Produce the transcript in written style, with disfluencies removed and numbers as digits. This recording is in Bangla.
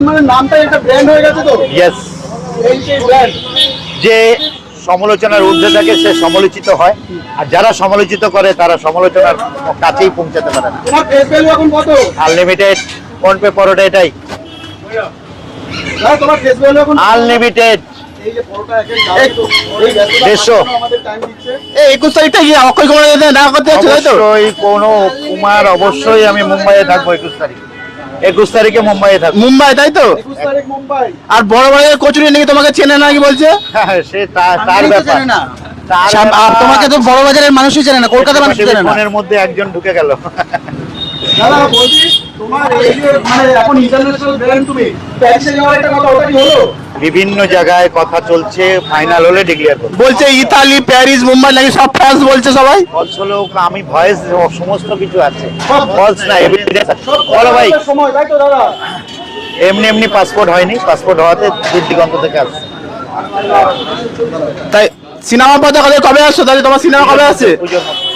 মানে নামটাই একটা ব্র্যান্ড হয়ে গেছে তো। ইয়েস, এই সেই ব্র্যান্ড। যে সমালোচনার ঊর্ধ্বে থাকে সে সমালোচিত হয়, আর যারা সমালোচিত করে তারা সমালোচনার কাছেই পৌঁছাতে পারে না। তোমার ফেস ভ্যালু এখন কত? আনলিমিটেড ফোন পে পরোটা এটাই না তোমার ফেস ভ্যালু এখন আনলিমিটেড। এই যে পরোটা একের দাম তো এই ব্যস্ততা 150 আমাদের টাইম দিচ্ছে। এই 21 তারিখটা কি অক্ষয় কুমার দেখা করতে যাচ্ছে তাই তো? অবশ্যই কোনো কুমার, অবশ্যই আমি মুম্বাইয়ে থাকবো 21 তারিখ। 21 তারিখে মুম্বাইয়ে থাকবো। মুম্বাই তাই তো? 21 তারিখ মুম্বাই। আর বড় ভাইয়ের কচুরি নাকি তোমাকে চেনে না নাকি বলছে? সে তার ব্যাপার। তার আর তোমাকে তো বড় বাজারের মানুষই চেনে না, কলকাতার মানুষ চেনে না। ফোনের মধ্যে একজন ঢুকে গেল। দাদা বলছি তোমার এই যে মানে এখন ইন্টারন্যাশনাল ব্র্যান্ড, তুমি প্যারিসে যাওয়ার একটা কথা, ওটা কি হলো? বিভিন্ন জায়গায় কথা চলছে, ফাইনাল হলে ডিক্লেয়ার করবো। বলছে ইতালি, প্যারিস, মুম্বাই নাকি সব ফ্রান্স বলছে সবাই। ফলস হলেও আমি ভয়েস সমস্ত কিছু আছে, ফলস না এভিডেন্স আছে। বলো ভাই, সময় তাই তো দাদা? এমনি এমনি পাসপোর্ট হয়নি, পাসপোর্ট হওয়াতে দূর দিগন্ত থেকে আসছে। তাই সিনেমা কথা কবে আসছো? তাহলে তোমার সিনেমা কবে আছে? পুজোর মধ্যে।